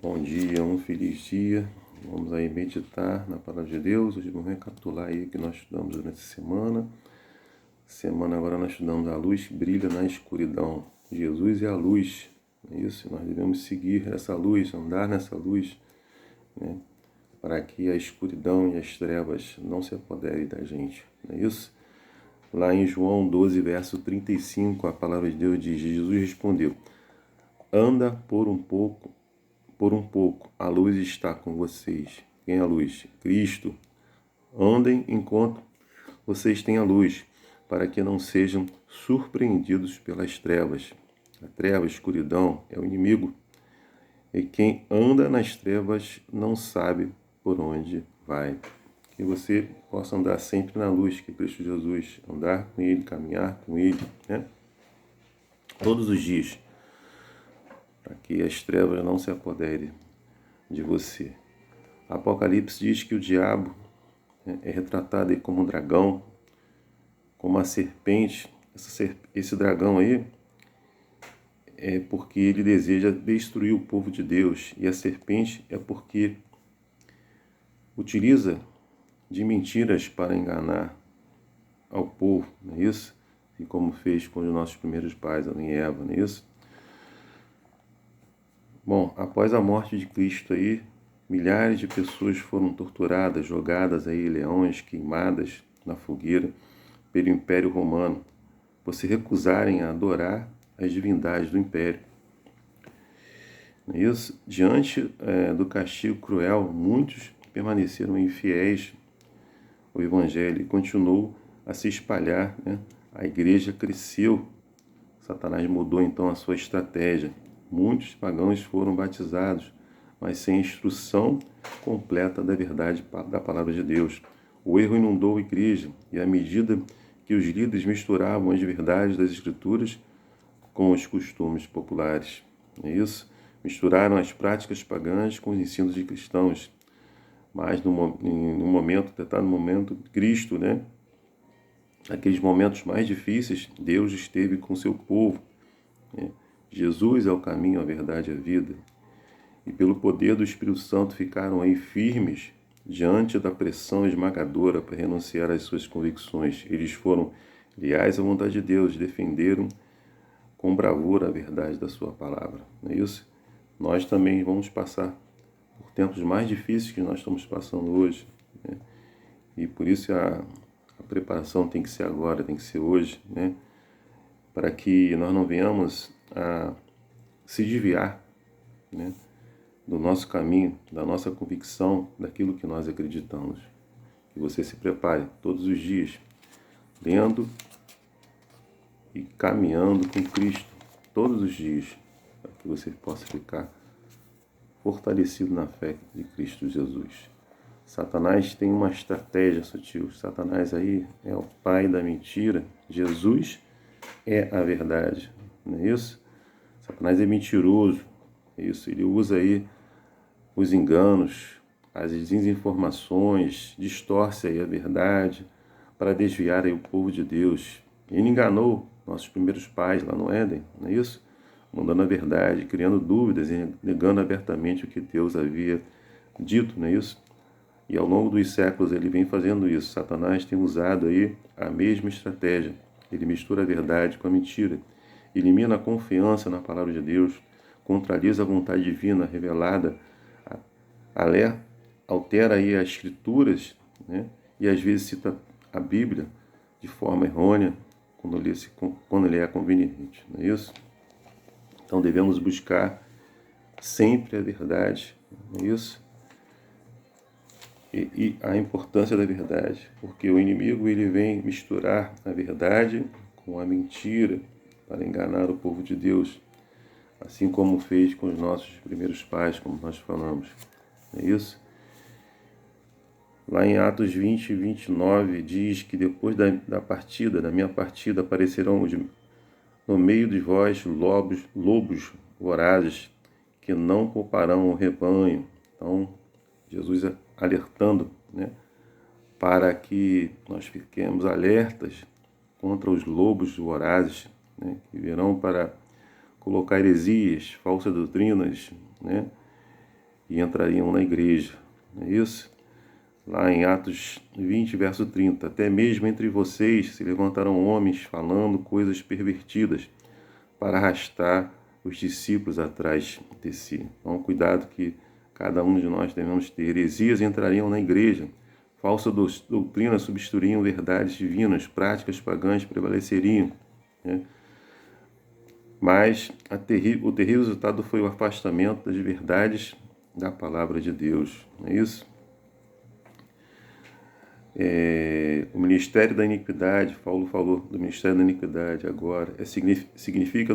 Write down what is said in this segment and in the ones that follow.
Bom dia, um feliz dia. Vamos aí meditar na palavra de Deus. Hoje vamos recapitular aí o que nós estudamos durante a semana. Semana agora nós estudamos a luz que brilha na escuridão. Jesus é a luz, não é isso? Nós devemos seguir essa luz, andar nessa luz, né? Para que a escuridão e as trevas não se apoderem da gente, não é isso? Lá em João 12, verso 35, a palavra de Deus diz: Jesus respondeu: anda por um pouco, a luz está com vocês. Quem é a luz? Cristo. Andem enquanto vocês têm a luz, para que não sejam surpreendidos pelas trevas. A treva, a escuridão, é o inimigo. E quem anda nas trevas não sabe por onde vai. Que você possa andar sempre na luz, que Cristo Jesus, andar com Ele, caminhar com Ele, né? Todos os dias, para que as trevas não se apoderem de você. Apocalipse diz que o diabo é retratado aí como um dragão, como uma serpente. Esse dragão aí é porque ele deseja destruir o povo de Deus, e a serpente é porque utiliza de mentiras para enganar ao povo, não é isso? E como fez com os nossos primeiros pais, Adão e Eva, não é isso? Bom, após a morte de Cristo aí, milhares de pessoas foram torturadas, jogadas aí em leões, queimadas na fogueira pelo Império Romano, por se recusarem a adorar as divindades do Império. Isso, diante do castigo cruel, muitos permaneceram infiéis ao Evangelho e continuou a se espalhar, né? A igreja cresceu. Satanás mudou então a sua estratégia. Muitos pagãos foram batizados, mas sem instrução completa da verdade da palavra de Deus. O erro inundou a igreja, e à medida que os líderes misturavam as verdades das Escrituras com os costumes populares, é isso? Misturaram as práticas pagãs com os ensinos de cristãos. Mas no momento, no momento, Cristo, né? Naqueles momentos mais difíceis, Deus esteve com seu povo, né? Jesus é o caminho, a verdade e a vida. E pelo poder do Espírito Santo ficaram aí firmes diante da pressão esmagadora para renunciar às suas convicções. Eles foram leais à vontade de Deus, defenderam com bravura a verdade da sua palavra. Não é isso? Nós também vamos passar por tempos mais difíceis que nós estamos passando hoje, né? E por isso a preparação tem que ser agora, tem que ser hoje, né? Para que nós não venhamos a se desviar, né, do nosso caminho, da nossa convicção, daquilo que nós acreditamos. Que você se prepare todos os dias, lendo e caminhando com Cristo, todos os dias, para que você possa ficar fortalecido na fé de Cristo Jesus. Satanás tem uma estratégia sutil. Satanás aí é o pai da mentira. Jesus é a verdade, não é isso? Satanás é mentiroso, é isso. Ele usa aí os enganos, as desinformações, distorce aí a verdade para desviar aí o povo de Deus. Ele enganou nossos primeiros pais lá no Éden, não é isso? Mudando a verdade, criando dúvidas e negando abertamente o que Deus havia dito, não é isso? E ao longo dos séculos ele vem fazendo isso. Satanás tem usado aí a mesma estratégia. Ele mistura a verdade com a mentira, elimina a confiança na palavra de Deus, contradiz a vontade divina revelada, altera aí as escrituras, né? E às vezes cita a Bíblia de forma errônea, quando ele é conveniente, não é isso? Então devemos buscar sempre a verdade, não é isso? E a importância da verdade, porque o inimigo ele vem misturar a verdade com a mentira para enganar o povo de Deus, assim como fez com os nossos primeiros pais, como nós falamos, não é isso? Lá em Atos 20, 29, diz que depois da minha partida, aparecerão no meio de vós lobos vorazes, que não pouparão o rebanho. Então, Jesus alertando, né, para que nós fiquemos alertas contra os lobos vorazes, né, que virão para colocar heresias, falsas doutrinas, né, e entrariam na igreja. Não é isso? Lá em Atos 20, verso 30. Até mesmo entre vocês se levantarão homens falando coisas pervertidas para arrastar os discípulos atrás de si. Então, cuidado que cada um de nós devemos ter. Heresias entrariam na igreja. Falsa doutrina substituiriam verdades divinas. Práticas pagãs prevaleceriam, né? Mas o terrível resultado foi o afastamento das verdades da palavra de Deus. Não é isso? O ministério da iniquidade, Paulo falou do ministério da iniquidade agora, significa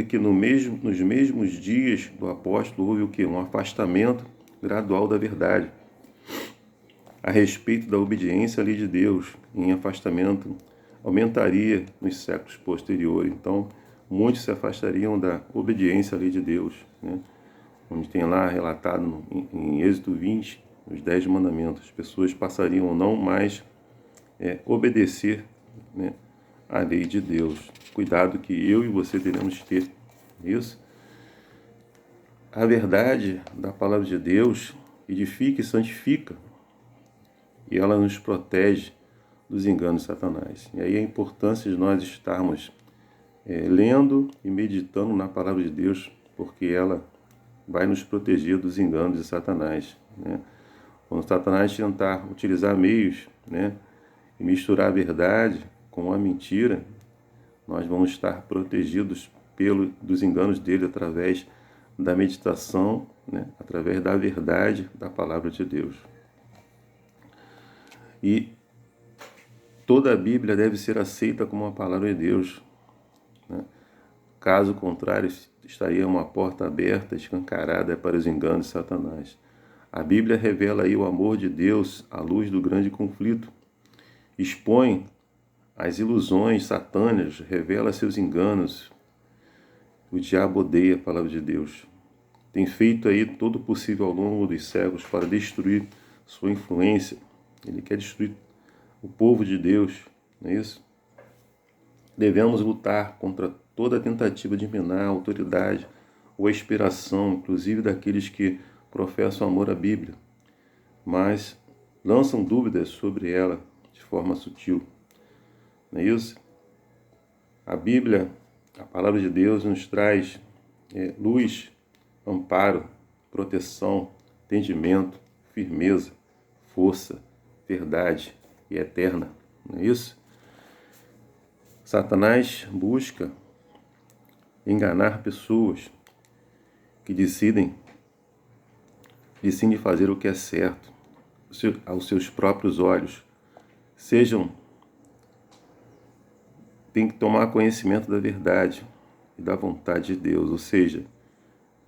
que nos mesmos dias do apóstolo houve o quê? Um afastamento gradual da verdade a respeito da obediência à lei de Deus. Em afastamento aumentaria nos séculos posteriores. Então, muitos se afastariam da obediência à lei de Deus, né? Onde tem lá relatado em Êxodo 20, os 10 mandamentos. As pessoas passariam a não mais obedecer, né, à lei de Deus. Cuidado que eu e você teremos que ter isso. A verdade da palavra de Deus edifica e santifica, e ela nos protege dos enganos de Satanás. E aí a importância de nós estarmos lendo e meditando na palavra de Deus, porque ela vai nos proteger dos enganos de Satanás, né? Quando Satanás tentar utilizar meios, né, e misturar a verdade com a mentira, nós vamos estar protegidos dos enganos dele através da meditação, né, através da verdade da palavra de Deus. E toda a Bíblia deve ser aceita como uma palavra de Deus, né? Caso contrário, estaria uma porta aberta, escancarada para os enganos de Satanás. A Bíblia revela aí o amor de Deus à luz do grande conflito. Expõe as ilusões satânicas, revela seus enganos. O diabo odeia a palavra de Deus. Tem feito aí todo o possível ao longo dos séculos para destruir sua influência. Ele quer destruir o povo de Deus, não é isso? Devemos lutar contra toda tentativa de minar a autoridade ou a inspiração, inclusive daqueles que professam amor à Bíblia, mas lançam dúvidas sobre ela de forma sutil. Não é isso? A Bíblia, a palavra de Deus, nos traz luz, amparo, proteção, entendimento, firmeza, força, verdade e eterna. Não é isso? Satanás busca enganar pessoas que decidem fazer o que é certo aos seus próprios olhos. Tem que tomar conhecimento da verdade e da vontade de Deus, ou seja,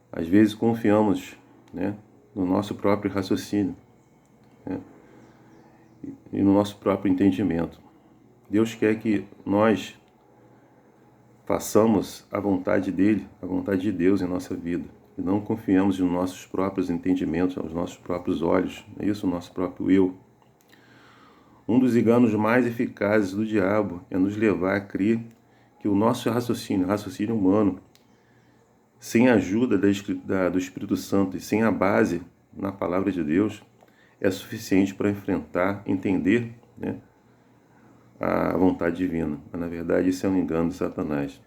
às vezes confiamos, né, no nosso próprio raciocínio, né, e no nosso próprio entendimento. Deus quer que nós façamos a vontade dele, a vontade de Deus em nossa vida, e não confiamos nos nossos próprios entendimentos, aos nossos próprios olhos, é isso, o nosso próprio eu. Um dos enganos mais eficazes do diabo é nos levar a crer que o nosso raciocínio humano, sem a ajuda do Espírito Santo e sem a base na palavra de Deus, é suficiente para enfrentar, entender, né, a vontade divina. Mas, na verdade, isso é um engano de Satanás.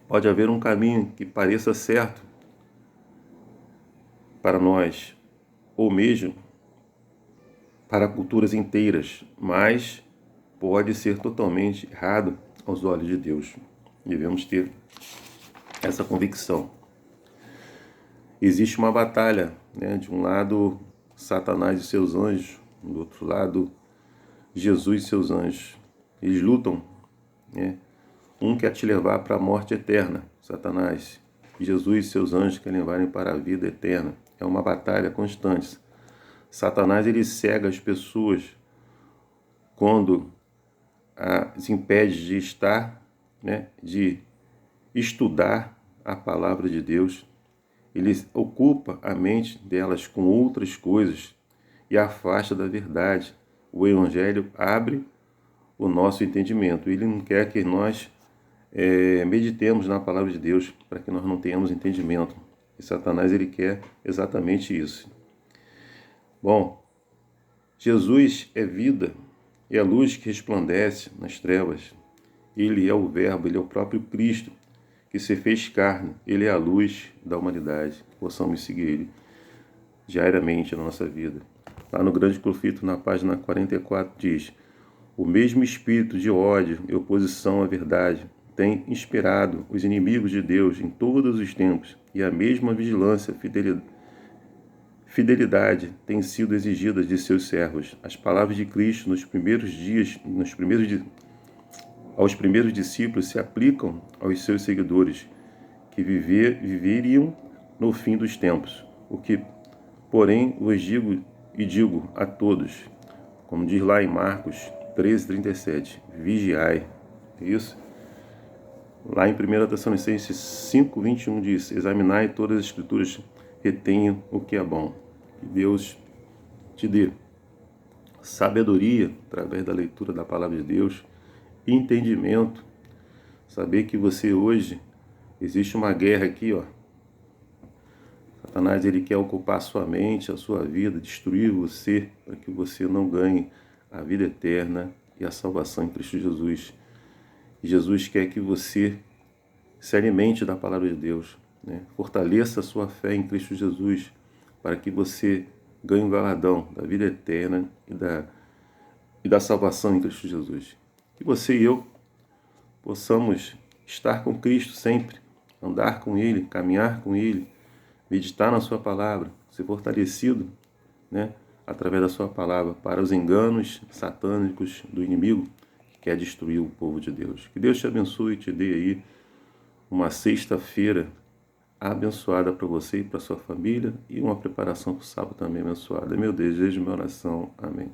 Pode haver um caminho que pareça certo para nós, ou mesmo para culturas inteiras, mas pode ser totalmente errado aos olhos de Deus. Devemos ter essa convicção. Existe uma batalha, né? De um lado, Satanás e seus anjos, do outro lado, Jesus e seus anjos. Eles lutam, né? Um quer te levar para a morte eterna, Satanás. Jesus e seus anjos querem levarem para a vida eterna. É uma batalha constante. Satanás, ele cega as pessoas quando as impede de estar, né, de estudar a palavra de Deus. Ele ocupa a mente delas com outras coisas e afasta da verdade. O Evangelho abre o nosso entendimento. Ele não quer que nós meditemos na palavra de Deus para que nós não tenhamos entendimento. E Satanás, ele quer exatamente isso. Bom, Jesus é vida, é a luz que resplandece nas trevas. Ele é o Verbo, ele é o próprio Cristo que se fez carne. Ele é a luz da humanidade. Possamos seguir ele diariamente na nossa vida. Lá no Grande Conflito, na página 44, diz: o mesmo espírito de ódio e oposição à verdade tem inspirado os inimigos de Deus em todos os tempos, e a mesma vigilância e fidelidade tem sido exigida de seus servos. As palavras de Cristo aos primeiros discípulos se aplicam aos seus seguidores, que viveriam no fim dos tempos. O que, porém, vos digo a todos, como diz lá em Marcos 13:37, vigiai. Isso. Lá em 1 Tessalonicenses 5:21 diz: examinai todas as escrituras, retenham o que é bom. Que Deus te dê sabedoria através da leitura da palavra de Deus, entendimento, saber que você hoje existe uma guerra aqui, ó. Satanás, ele quer ocupar a sua mente, a sua vida, destruir você, para que você não ganhe a vida eterna e a salvação em Cristo Jesus. E Jesus quer que você se alimente da palavra de Deus, né? Fortaleça a sua fé em Cristo Jesus, para que você ganhe o galardão da vida eterna e da salvação em Cristo Jesus. Que você e eu possamos estar com Cristo sempre, andar com Ele, caminhar com Ele, meditar na sua palavra, ser fortalecido, né, através da sua palavra para os enganos satânicos do inimigo que quer destruir o povo de Deus. Que Deus te abençoe e te dê aí uma sexta-feira abençoada para você e para sua família e uma preparação para o sábado também abençoada. É meu desejo, minha oração. Amém.